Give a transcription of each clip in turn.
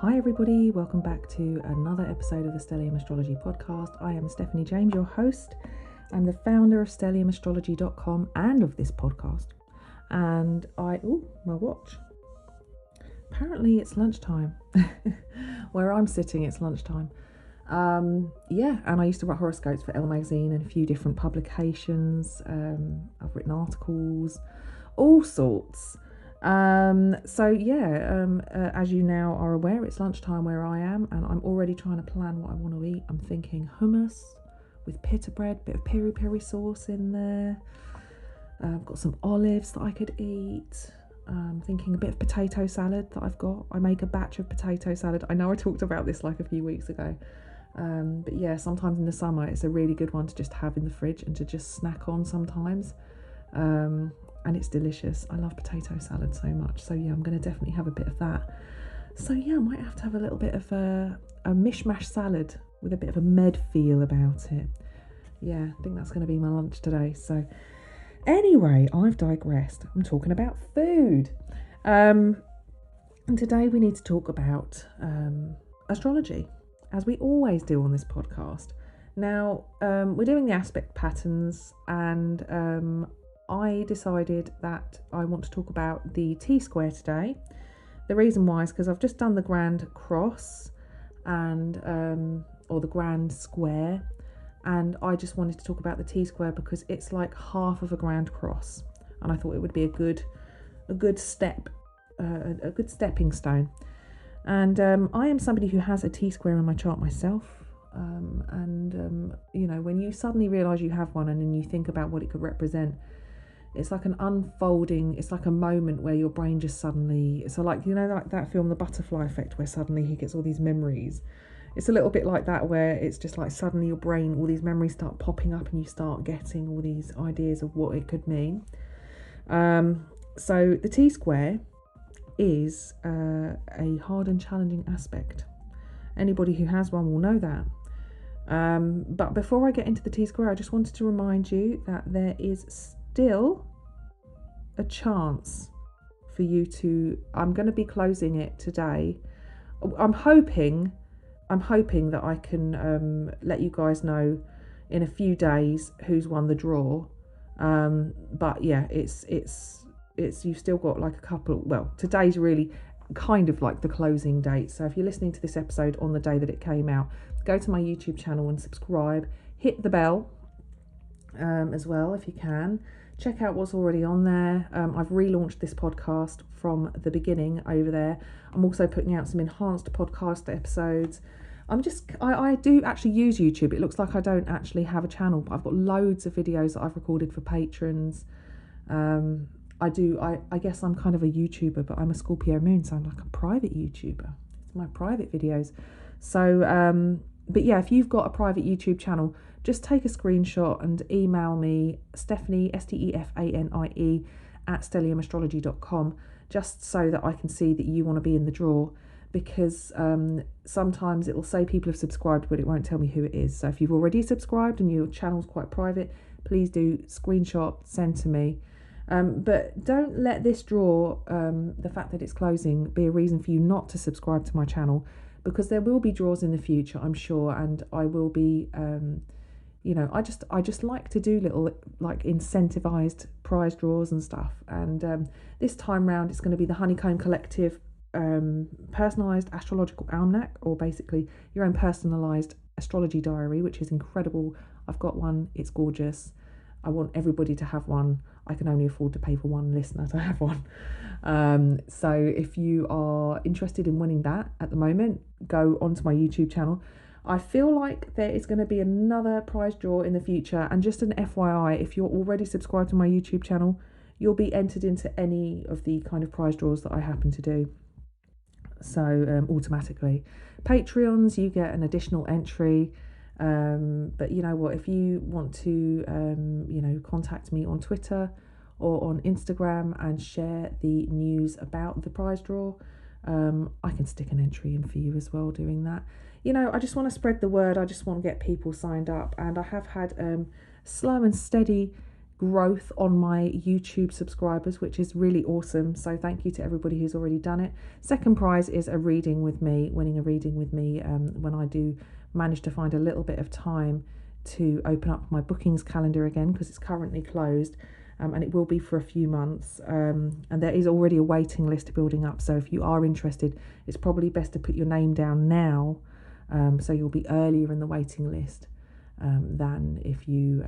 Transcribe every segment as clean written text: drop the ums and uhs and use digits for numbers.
Hi everybody, welcome back to another episode of the Stellium Astrology podcast. I am Stephanie James, your host. I'm the founder of stelliumastrology.com and of this podcast. And my watch. Apparently it's lunchtime. Where I'm sitting, it's lunchtime. And I used to write horoscopes for Elle magazine and a few different publications. I've written articles, all sorts. As you now are aware, it's lunchtime where I am, and I'm already trying to plan what I want to eat. I'm thinking hummus with pita bread, bit of peri peri sauce in there. I've got some olives that I could eat. I'm thinking a bit of potato salad that I've got. I make a batch of potato salad. I know I talked about this like a few weeks ago. Sometimes in the summer it's a really good one to just have in the fridge and to just snack on sometimes. And it's delicious. I love potato salad so much. So I'm going to definitely have a bit of that. So I might have to have a little bit of a mishmash salad with a bit of a med feel about it. Yeah, I think that's going to be my lunch today. So anyway, I've digressed. I'm talking about food. And today we need to talk about astrology, as we always do on this podcast. Now, we're doing the aspect patterns, and I decided that I want to talk about the T-square today. The reason why is because I've just done the grand cross or the grand square, and I just wanted to talk about the T-square because it's like half of a grand cross, and I thought it would be a good step, a good stepping stone. And I am somebody who has a T-square in my chart myself. When you suddenly realise you have one and then you think about what it could represent, it's like an unfolding, it's like a moment where your brain just suddenly, so like that film The Butterfly Effect, where suddenly he gets all these memories. It's a little bit like that, where it's just like suddenly your brain, all these memories start popping up and you start getting all these ideas of what it could mean. So the T-square is a hard and challenging aspect. Anybody who has one will know that. But before I get into the T-square, I just wanted to remind you that there is still a chance for you to, I'm going to be closing it today. I'm hoping that I can let you guys know in a few days who's won the draw. It's you've still got like a couple. Well, today's really kind of like the closing date. So if you're listening to this episode on the day that it came out, go to my YouTube channel and subscribe. Hit the bell as well if you can. Check out what's already on there. I've relaunched this podcast from the beginning over there. I'm also putting out some enhanced podcast episodes. I do actually use YouTube. It looks like I don't actually have a channel, but I've got loads of videos that I've recorded for patrons. I guess I'm kind of a YouTuber, but I'm a Scorpio moon, so I'm like a private YouTuber. It's my private videos. So, if you've got a private YouTube channel, just take a screenshot and email me, Stephanie, Stefanie, at stelliumastrology.com, just so that I can see that you want to be in the draw, because sometimes it will say people have subscribed, but it won't tell me who it is. So if you've already subscribed and your channel's quite private, please do screenshot, send to me. But don't let this draw, the fact that it's closing, be a reason for you not to subscribe to my channel, because there will be draws in the future, I'm sure, and I will be, I just like to do little like incentivized prize draws and stuff. And this time round, it's going to be the Honeycomb Collective personalized astrological almanac, or basically your own personalized astrology diary, which is incredible. I've got one, it's gorgeous. I want everybody to have one. I can only afford to pay for one listener to have one. So if you are interested in winning that at the moment, go onto my YouTube channel. I feel like there is going to be another prize draw in the future. And just an FYI, if you're already subscribed to my YouTube channel, you'll be entered into any of the kind of prize draws that I happen to do. So automatically. Patreons, you get an additional entry. But you know what, if you want to contact me on Twitter or on Instagram and share the news about the prize draw, I can stick an entry in for you as well doing that. I just want to spread the word. I just want to get people signed up, and I have had slow and steady growth on my YouTube subscribers, which is really awesome. So thank you to everybody who's already done it. Second prize is a reading with me, winning a reading with me when I do manage to find a little bit of time to open up my bookings calendar again, because it's currently closed. And it will be for a few months, and there is already a waiting list building up, so if you are interested, it's probably best to put your name down now, so you'll be earlier in the waiting list than if you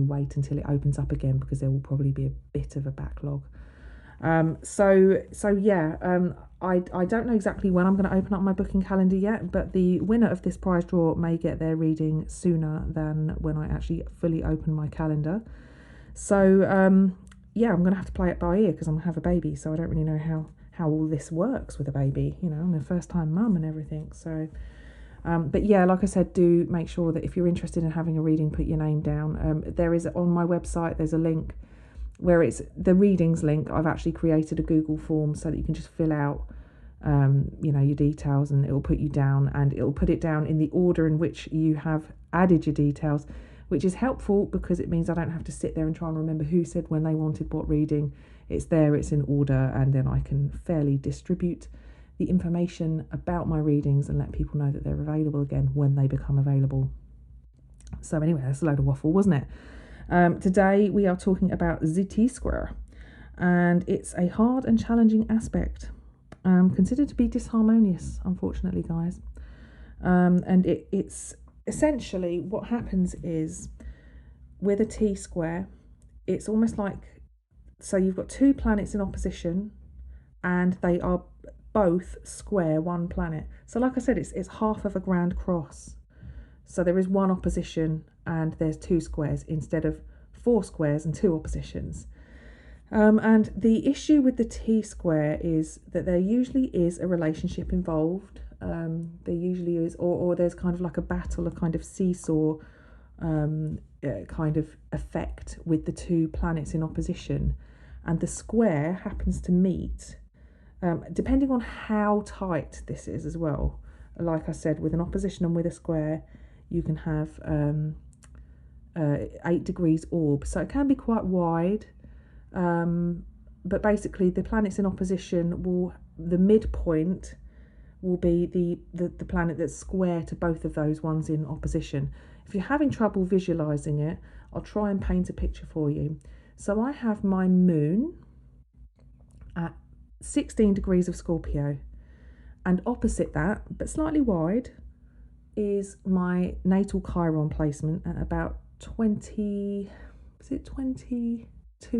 wait until it opens up again, because there will probably be a bit of a backlog. I don't know exactly when I'm going to open up my booking calendar yet, but the winner of this prize draw may get their reading sooner than when I actually fully open my calendar. So, I'm going to have to play it by ear, because I'm going to have a baby, so I don't really know how all this works with a baby. I'm a first-time mum and everything. So, but yeah, like I said, do make sure that if you're interested in having a reading, put your name down. There is, on my website, there's a link where it's the readings link. I've actually created a Google form so that you can just fill out, your details, and it will put you down, and it will put it down in the order in which you have added your details, which is helpful because it means I don't have to sit there and try and remember who said when they wanted what reading. It's there, it's in order, and then I can fairly distribute the information about my readings and let people know that they're available again when they become available. So anyway, that's a load of waffle, wasn't it? Today we are talking about the T-square, and it's a hard and challenging aspect, considered to be disharmonious, unfortunately, guys. And it's essentially what happens is with a T-square, it's almost like, so you've got two planets in opposition and they are both square one planet. So like I said, it's half of a grand cross. So there is one opposition and there's two squares instead of four squares and two oppositions. And the issue with the T-square is that there usually is a relationship involved. There usually is, or there's kind of like a battle, a kind of seesaw kind of effect with the two planets in opposition, and the square happens to meet, depending on how tight this is as well. Like I said, with an opposition and with a square, you can have 8 degrees orb, so it can be quite wide. But basically, the planets in opposition the midpoint will be the planet that's square to both of those ones in opposition. If you're having trouble visualizing it, I'll try and paint a picture for you. So I have my moon at 16 degrees of Scorpio, and opposite that, but slightly wide, is my natal Chiron placement at about 22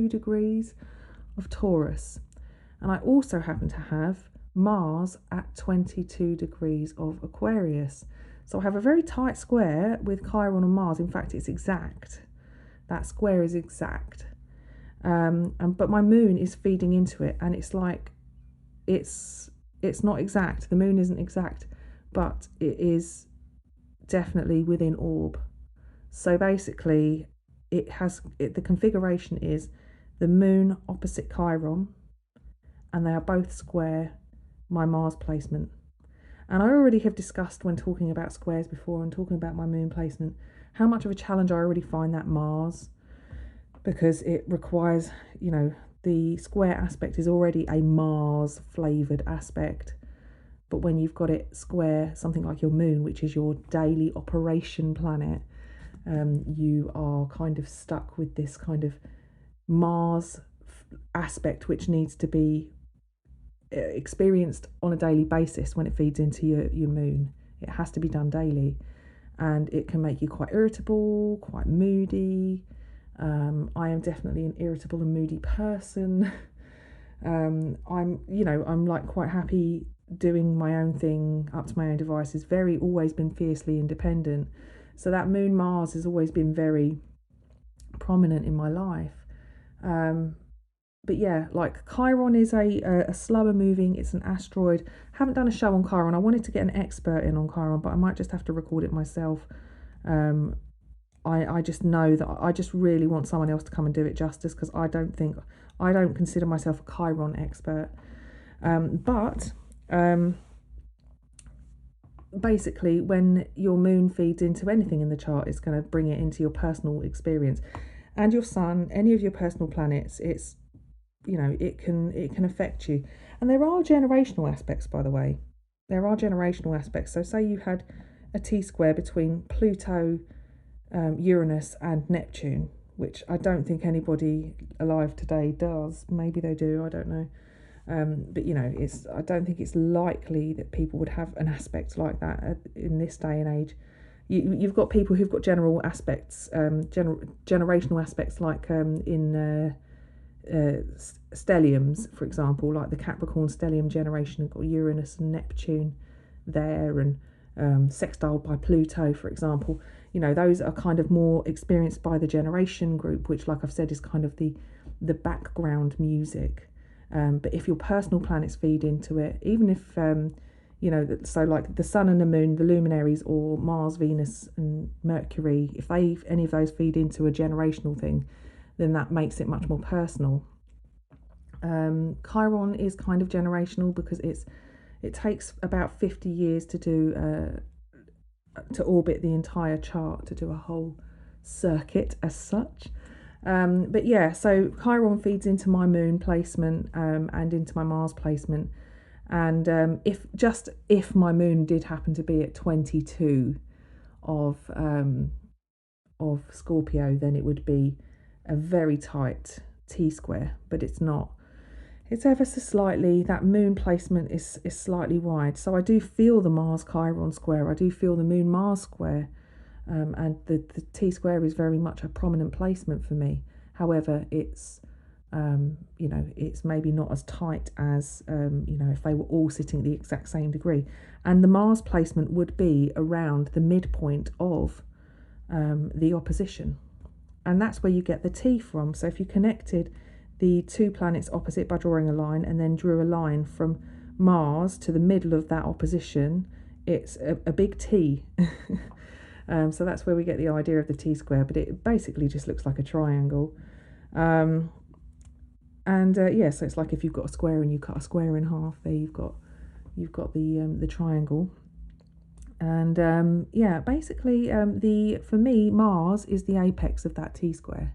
degrees of Taurus. And I also happen to have Mars at 22 degrees of Aquarius. So I have a very tight square with Chiron and Mars. In fact, it's exact. That square is exact. But my moon is feeding into it, and it's like it's not exact. The moon isn't exact, but it is definitely within orb. So basically, the configuration is the moon opposite Chiron, and they are both square my Mars placement. And I already have discussed, when talking about squares before and talking about my moon placement, how much of a challenge I already find that Mars, because it requires, the square aspect is already a Mars flavoured aspect. But when you've got it square, something like your moon, which is your daily operation planet, you are kind of stuck with this kind of Mars aspect, which needs to be experienced on a daily basis when it feeds into your moon. It has to be done daily, and it can make you quite irritable, quite moody. I am definitely an irritable and moody person. I'm like quite happy doing my own thing, up to my own devices, always been fiercely independent. So that moon Mars has always been very prominent in my life. But yeah, like Chiron is a slower moving, it's an asteroid. Haven't done a show on Chiron. I wanted to get an expert in on Chiron, but I might just have to record it myself. I just know that I just really want someone else to come and do it justice, because I don't consider myself a Chiron expert. But basically, when your moon feeds into anything in the chart, it's going to bring it into your personal experience. and your sun, any of your personal planets, it's, it can affect you. And there are generational aspects, by the way. There are generational aspects. So say you had a T-square between Pluto, Uranus and Neptune, which I don't think anybody alive today does. Maybe they do, I don't know. But I don't think it's likely that people would have an aspect like that in this day and age. You've got people who've got general aspects, generational aspects, like in stelliums, for example, like the Capricorn stellium generation have got Uranus and Neptune there, and sextiled by Pluto, for example. Those are kind of more experienced by the generation group, which, like I've said, is kind of the background music. But if your personal planets feed into it, even if so like the sun and the moon, the luminaries, or Mars, Venus and Mercury, if any of those feed into a generational thing, then that makes it much more personal. Chiron is kind of generational because it takes about 50 years to do to orbit the entire chart, to do a whole circuit as such. But yeah, so Chiron feeds into my moon placement and into my Mars placement. And if my moon did happen to be at 22 of Scorpio, then it would be a very tight T-square, but it's not. It's ever so slightly, that moon placement is slightly wide. So I do feel the Mars Chiron square, I do feel the moon Mars square, and the T-square is very much a prominent placement for me. However, it's it's maybe not as tight as if they were all sitting at the exact same degree. And the Mars placement would be around the midpoint of the opposition, and that's where you get the T from. So if you connected the two planets opposite by drawing a line, and then drew a line from Mars to the middle of that opposition, it's a big T. So that's where we get the idea of the T-square, but it basically just looks like a triangle. So it's like if you've got a square and you cut a square in half, there you've got the triangle. And basically for me, Mars is the apex of that T-square.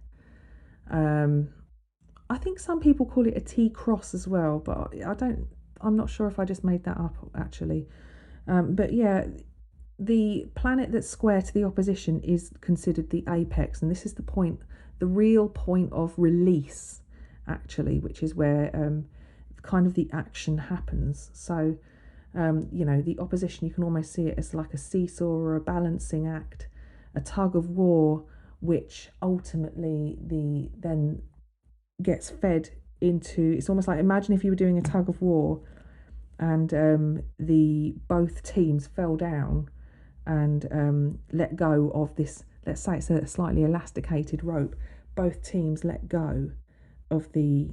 I think some people call it a T-cross as well, but I'm not sure if I just made that up actually. But yeah, the planet that's square to the opposition is considered the apex, and this is the real point of release, actually, which is where kind of the action happens. So, the opposition, you can almost see it as like a seesaw or a balancing act, a tug of war, which ultimately then gets fed into. It's almost like, imagine if you were doing a tug of war, and both teams fell down and let go of this. Let's say it's a slightly elasticated rope. Both teams let go of the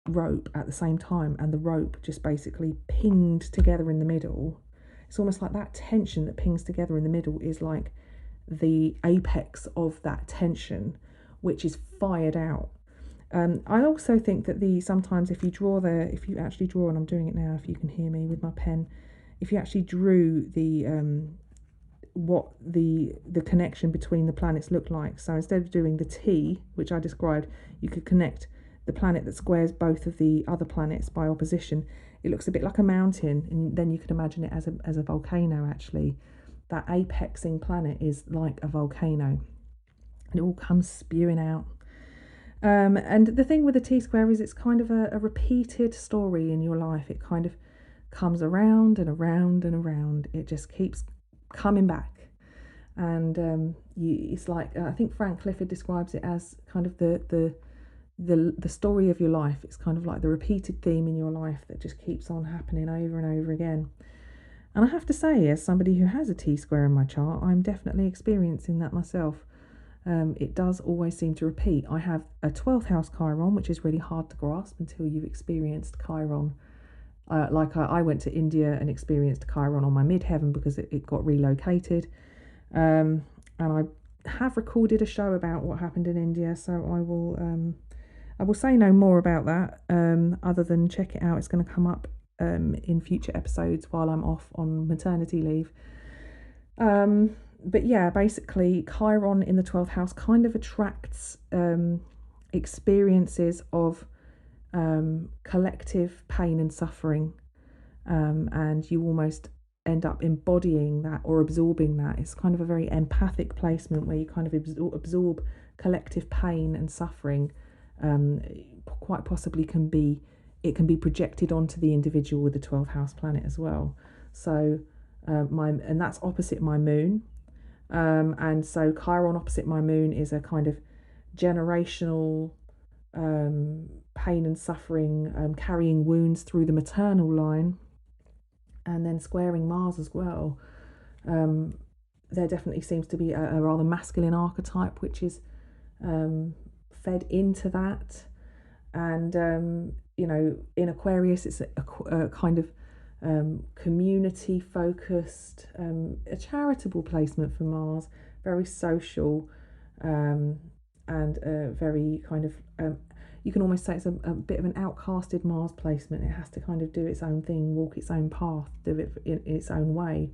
rope at the same time, and the rope just basically pinged together in the middle. It's almost like that tension that pings together in the middle is like the apex of that tension, which is fired out. I also think that sometimes if you actually draw, and I'm doing it now if you can hear me with my pen, if you actually drew what the connection between the planets look like. So instead of doing the T, which I described, you could connect the planet that squares both of the other planets by opposition. It looks a bit like a mountain, and then you could imagine it as a volcano. Actually, that apexing planet is like a volcano, and it all comes spewing out. And the thing with the T-square is it's kind of a repeated story in your life. It kind of comes around and around and around. It just keeps coming back. And it's like, I think Frank Clifford describes it as kind of the story of your life. It's kind of like the repeated theme in your life that just keeps on happening over and over again. And I have to say, as somebody who has a T-square in my chart, I'm definitely experiencing that myself. It does always seem to repeat. I have a 12th house Chiron, which is really hard to grasp until you've experienced Chiron. I went to India and experienced Chiron on my midheaven because it got relocated. And I have recorded a show about what happened in India, so I will say no more about that, other than check it out. It's going to come up in future episodes while I'm off on maternity leave. but yeah, basically Chiron in the 12th house kind of attracts experiences of collective pain and suffering, and you almost end up embodying that or absorbing that. It's kind of a very empathic placement where you kind of absorb collective pain and suffering. Quite possibly can be projected onto the individual with the 12th house planet as well. So and that's opposite my moon, and so Chiron opposite my moon is a kind of generational pain and suffering, carrying wounds through the maternal line, and then squaring Mars as well. There definitely seems to be a rather masculine archetype which is fed into that, and in Aquarius it's a kind of community focused, a charitable placement for Mars, very social, and very kind of you can almost say it's a bit of an outcasted Mars placement. It has to kind of do its own thing, walk its own path, do it in its own way.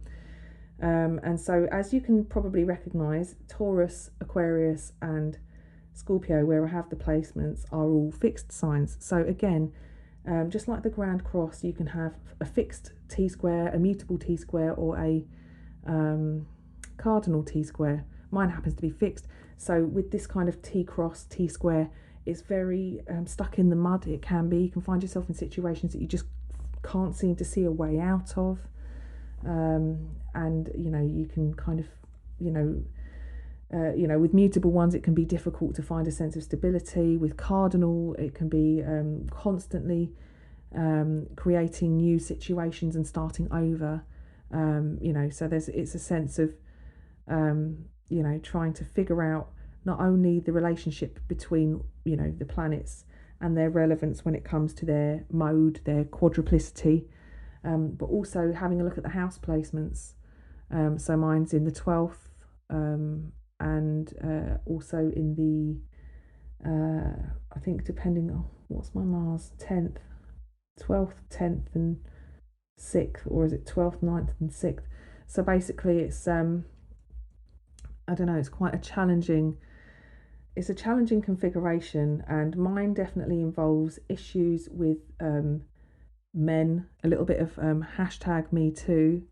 And so, as you can probably recognise, Taurus, Aquarius and Scorpio, where I have the placements, are all fixed signs. So again, just like the Grand Cross, you can have a fixed T-square, a mutable T-square, or a cardinal T-square. Mine happens to be fixed. So with this kind of T-cross, T-square, it's very stuck in the mud. It can be. You can find yourself in situations that you just can't seem to see a way out of. And, you can kind of, with mutable ones, it can be difficult to find a sense of stability. With cardinal, it can be constantly creating new situations and starting over. So it's a sense of, trying to figure out not only the relationship between, the planets and their relevance when it comes to their mode, their quadruplicity, but also having a look at the house placements. So mine's in the 12th, and also in the, I think depending on, what's my Mars, 10th, 12th, 10th and 6th, or is it 12th, 9th and 6th? So basically it's, I don't know, it's quite a challenging configuration, and mine definitely involves issues with men, a little bit of hashtag me too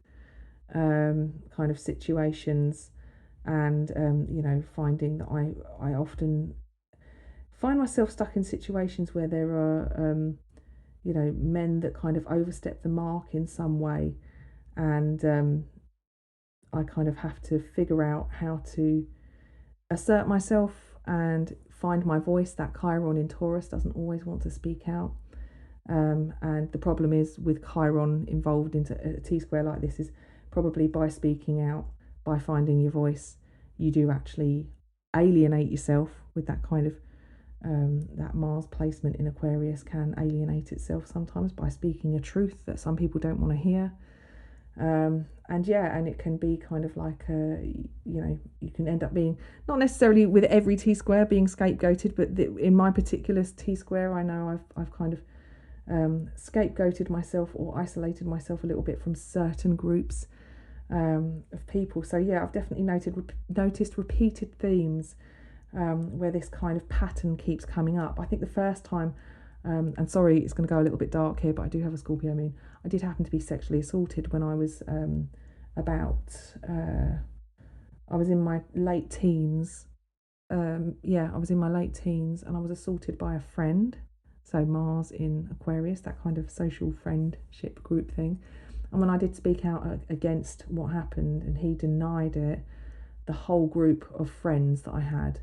kind of situations, and finding that I often find myself stuck in situations where there are men that kind of overstep the mark in some way, and I kind of have to figure out how to assert myself and find my voice. That Chiron in Taurus doesn't always want to speak out, and the problem is with Chiron involved into a T-square like this is probably by speaking out, by finding your voice, you do actually alienate yourself. With that kind of that Mars placement in Aquarius can alienate itself sometimes by speaking a truth that some people don't want to hear. And it can be kind of like you can end up being, not necessarily with every T-square being scapegoated, but in my particular T-square, I know I've kind of scapegoated myself or isolated myself a little bit from certain groups of people. So I've definitely noticed repeated themes where this kind of pattern keeps coming up. I think the first time, and sorry, it's going to go a little bit dark here, but I do have a Scorpio moon. I did happen to be sexually assaulted when I was I was in my late teens. I was in my late teens, and I was assaulted by a friend. So Mars in Aquarius, that kind of social friendship group thing. And when I did speak out against what happened and he denied it, the whole group of friends that I had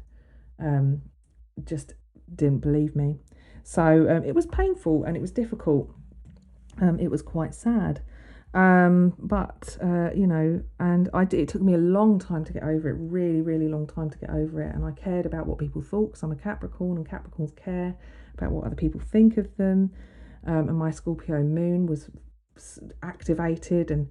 just didn't believe me. So it was painful and it was difficult. It was quite sad. And it took me a long time to get over it, really, really long time to get over it. And I cared about what people thought, because I'm a Capricorn, and Capricorns care about what other people think of them. And my Scorpio moon was activated and,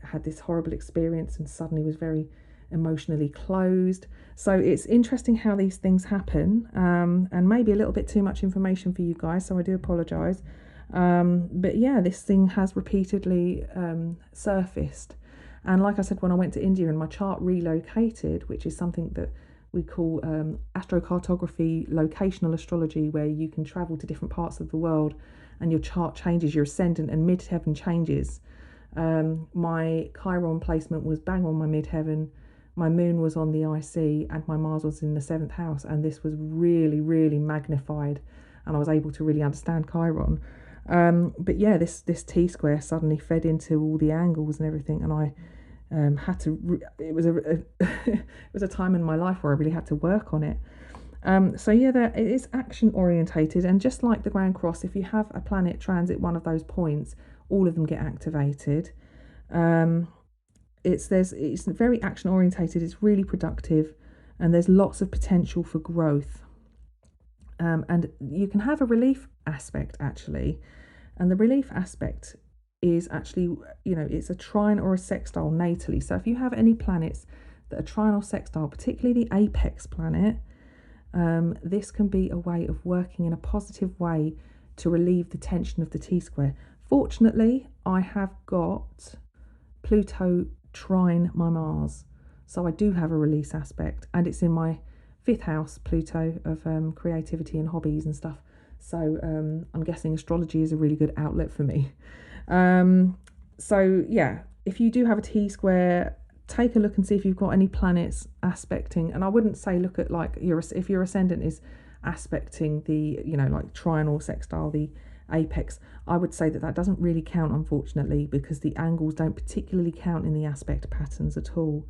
had this horrible experience and suddenly was very emotionally closed. So it's interesting how these things happen, and maybe a little bit too much information for you guys, so I do apologise. But this thing has repeatedly surfaced, And like I said, when I went to India and my chart relocated, which is something that we call astrocartography, locational astrology, where you can travel to different parts of the world and your chart changes, your ascendant and midheaven changes. My Chiron placement was bang on my midheaven, my moon was on the IC, and my Mars was in the 7th house, and this was really, really magnified, and I was able to really understand Chiron. But yeah, this T-square suddenly fed into all the angles and everything, and I had to. It was it was a time in my life where I really had to work on it. So yeah, it is action orientated, and just like the Grand Cross, if you have a planet transit one of those points, all of them get activated. It's very action orientated. It's really productive, and there's lots of potential for growth. And you can have a relief aspect actually, and the relief aspect is actually, it's a trine or a sextile natally. So if you have any planets that are trine or sextile, particularly the apex planet, this can be a way of working in a positive way to relieve the tension of the T-square. Fortunately, I have got Pluto trine my Mars, so I do have a release aspect, and it's in my 5th house, Pluto, of creativity and hobbies and stuff. So I'm guessing astrology is a really good outlet for me. So yeah, if you do have a T-square, take a look and see if you've got any planets aspecting. And I wouldn't say look at like if your ascendant is aspecting the, like trine or sextile, the apex. I would say that doesn't really count, unfortunately, because the angles don't particularly count in the aspect patterns at all.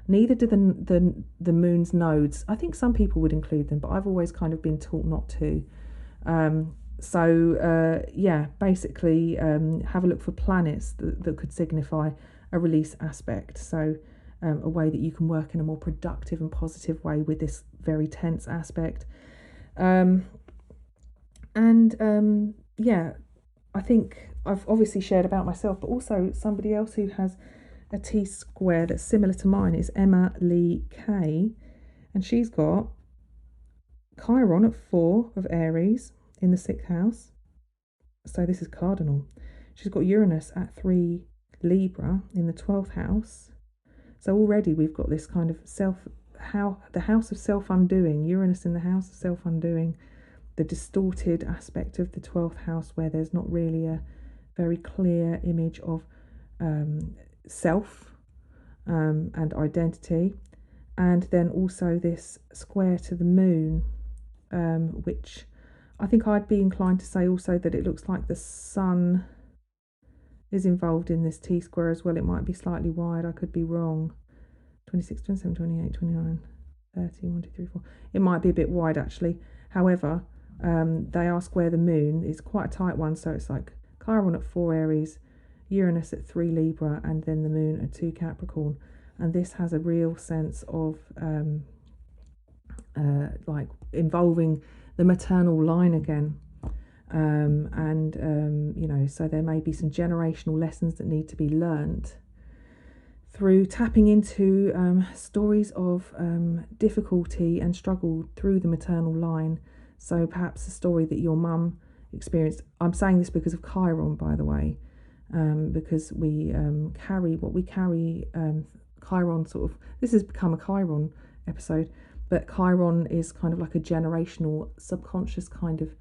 Neither do the moon's nodes. I think some people would include them, but I've always kind of been taught not to. Basically have a look for planets that could signify a release aspect. So a way that you can work in a more productive and positive way with this very tense aspect. I think I've obviously shared about myself, but also somebody else who has a T-square that's similar to mine is Emma Lee K, and she's got Chiron at 4 of Aries in the 6th house, so this is cardinal. She's got Uranus at 3 Libra in the 12th house, so already we've got this kind of the house of self-undoing, Uranus in the house of self-undoing, the distorted aspect of the 12th house where there's not really a very clear image of self and identity, and then also this square to the moon, which I think I'd be inclined to say also that it looks like the sun is involved in this T-square as well. It might be slightly wide, I could be wrong. 26, 27, 28, 29, 30, 1, 2, 3, 4. It might be a bit wide actually. However, they are square the moon. It's quite a tight one, so it's like Chiron at 4 Aries, Uranus at 3 Libra, and then the moon at 2 Capricorn. And this has a real sense of like involving the maternal line again. So there may be some generational lessons that need to be learnt through tapping into stories of difficulty and struggle through the maternal line. So perhaps a story that your mum experienced. I'm saying this because of Chiron, by the way, because we carry Chiron sort of. This has become a Chiron episode, but Chiron is kind of like a generational, subconscious kind of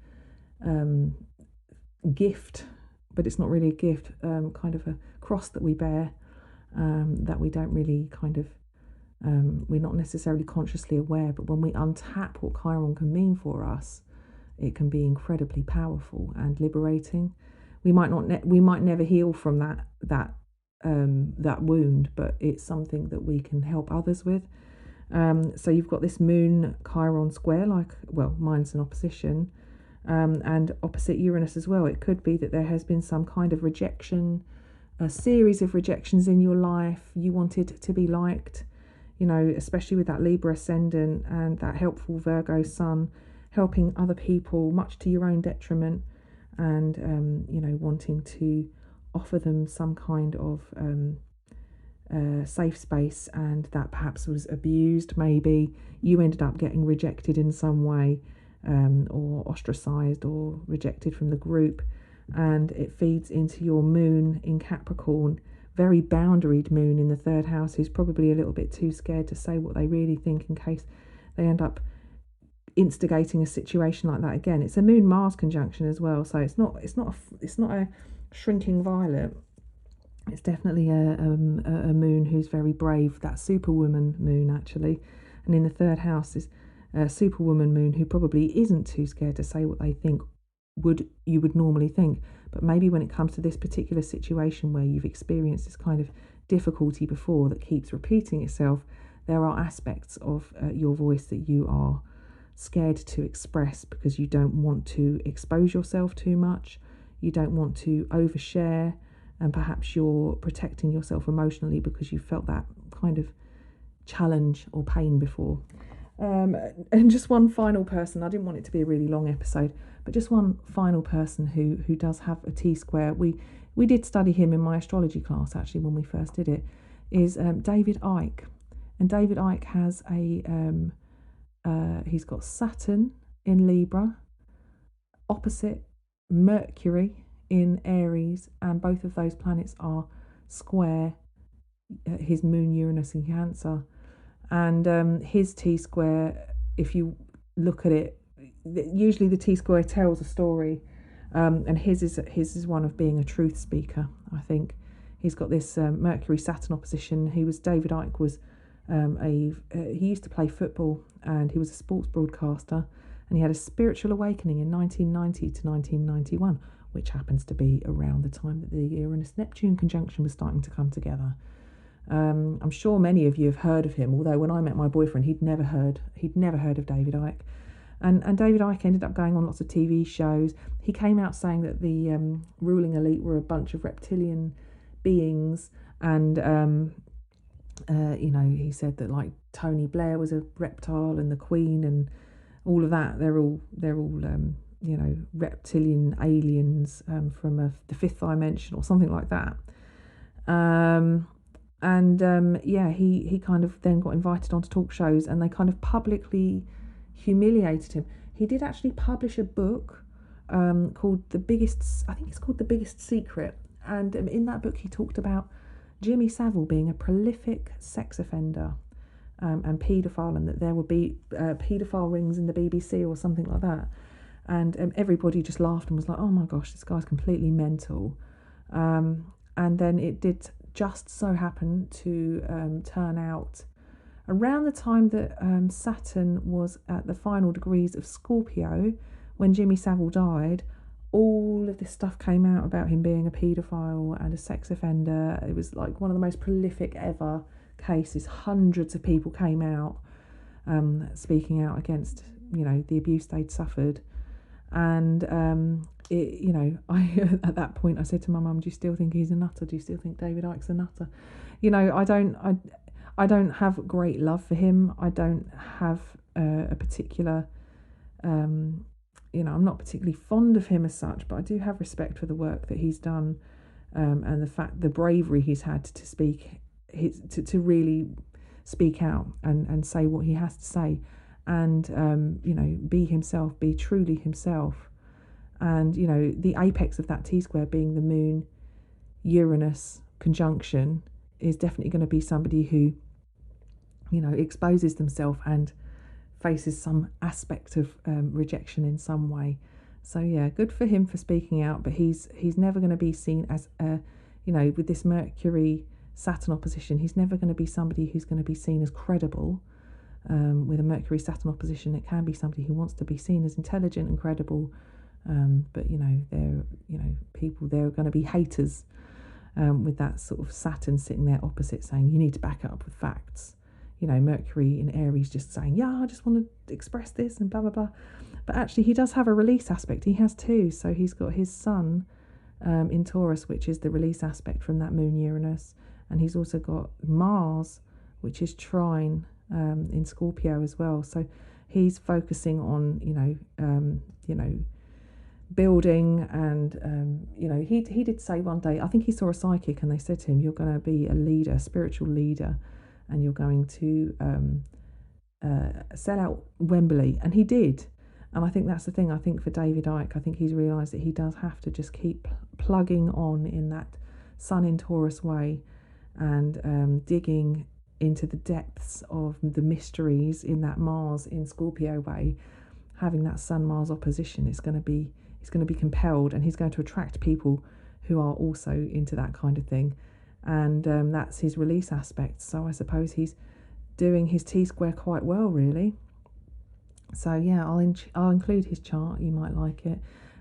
gift, but it's not really a gift, kind of a cross that we bear, that we don't really kind of, we're not necessarily consciously aware, but when we untap what Chiron can mean for us, it can be incredibly powerful and liberating. We might never heal from that wound, but it's something that we can help others with. So you've got this moon Chiron square, mine's an opposition, and opposite Uranus as well. It could be that there has been some kind of rejection, a series of rejections in your life. You wanted to be liked, especially with that Libra ascendant and that helpful Virgo sun, helping other people much to your own detriment, and wanting to offer them some kind of safe space, and that perhaps was abused. Maybe you ended up getting rejected in some way, or ostracized or rejected from the group, and it feeds into your moon in Capricorn, very boundaried moon in the third house, who's probably a little bit too scared to say what they really think in case they end up instigating a situation like that again. It's a Moon Mars conjunction as well, so it's not a shrinking violet. It's definitely a moon who's very brave. That Superwoman moon, actually, and in the third house is a Superwoman moon who probably isn't too scared to say what they think you would normally think. But maybe when it comes to this particular situation where you've experienced this kind of difficulty before that keeps repeating itself, there are aspects of your voice that you are scared to express because you don't want to expose yourself too much, you don't want to overshare, and perhaps you're protecting yourself emotionally because you felt that kind of challenge or pain before. And just one final person, I didn't want it to be a really long episode, but just one final person who does have a T-square. We did study him in my astrology class, actually, when we first did it, is David Icke. And David Icke has he's got Saturn in Libra, opposite Mercury in Aries, and both of those planets are square his moon Uranus in Cancer. And his T-square, if you look at it, usually the T-square tells a story, and his is one of being a truth speaker. I think he's got this Mercury-Saturn opposition. David Icke was he used to play football, and he was a sports broadcaster, and he had a spiritual awakening in 1990 to 1991, which happens to be around the time that the Uranus-Neptune conjunction was starting to come together. I'm sure many of you have heard of him, although when I met my boyfriend, he'd never heard of David Icke. And David Icke ended up going on lots of TV shows. He came out saying that the ruling elite were a bunch of reptilian beings, and he said that like Tony Blair was a reptile and the Queen and all of that. They're all reptilian aliens from the fifth dimension or something like that. He kind of then got invited onto talk shows, and they kind of publicly humiliated him. He did actually publish a book called The Biggest Secret, and in that book he talked about Jimmy Savile being a prolific sex offender and paedophile, and that there would be paedophile rings in the BBC or something like that. And everybody just laughed and was like, oh my gosh, this guy's completely mental. And then it did just so happen to turn out around the time that Saturn was at the final degrees of Scorpio, when Jimmy Savile died. All of this stuff came out about him being a paedophile and a sex offender. It was like one of the most prolific ever cases. Hundreds of people came out speaking out against, the abuse they'd suffered. And I at that point I said to my mum, "Do you still think he's a nutter? Do you still think David Icke's a nutter?" I don't have great love for him. I don't have a particular I'm not particularly fond of him as such, but I do have respect for the work that he's done, and the bravery he's had to speak, to really speak out and say what he has to say, and be himself, be truly himself. And the apex of that T-square being the Moon Uranus conjunction is definitely going to be somebody who exposes themselves and faces some aspect of rejection in some way. So yeah, good for him for speaking out, but he's never going to be seen as with this Mercury Saturn opposition, he's never going to be somebody who's going to be seen as credible. With a Mercury Saturn opposition, it can be somebody who wants to be seen as intelligent and credible, but there are going to be haters with that sort of Saturn sitting there opposite, saying you need to back it up with facts. Mercury in Aries just saying, yeah, I just want to express this and blah, blah, blah. But actually he does have a release aspect. He has two. So he's got his sun in Taurus, which is the release aspect from that Moon Uranus. And he's also got Mars, which is trine in Scorpio as well. So he's focusing on, building. And, he did say one day, I think he saw a psychic and they said to him, you're going to be a leader, a spiritual leader, and you're going to sell out Wembley. And he did. And I think that's the thing. I think for David Icke, I think he's realised that he does have to just keep plugging on in that Sun in Taurus way, and digging into the depths of the mysteries in that Mars in Scorpio way, having that Sun-Mars opposition, he's going to be compelled, and he's going to attract people who are also into that kind of thing. And that's his release aspect. So I suppose he's doing his T-square quite well, really. So yeah, I'll include his chart. You might like it.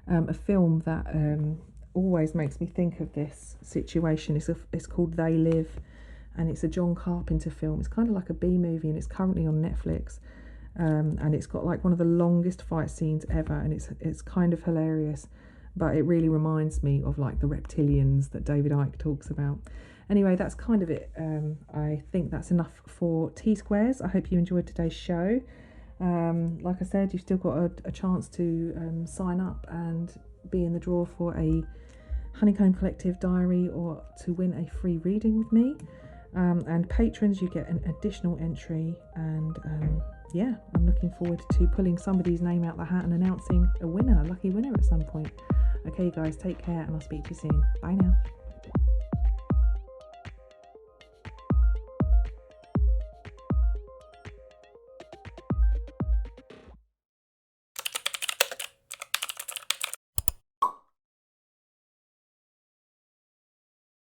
A film that always makes me think of this situation it's called They Live, and it's a John Carpenter film. It's kind of like a B movie, and it's currently on Netflix. And it's got like one of the longest fight scenes ever, and it's kind of hilarious, but it really reminds me of like the reptilians that David Icke talks about. Anyway, that's kind of it. I think that's enough for T-squares. I hope you enjoyed today's show. Like I said, you've still got a chance to sign up and be in the draw for a Honeycomb Collective diary, or to win a free reading with me. And patrons, you get an additional entry, and yeah, I'm looking forward to pulling somebody's name out the hat and announcing a lucky winner at some point. Okay guys, take care, and I'll speak to you soon. Bye now.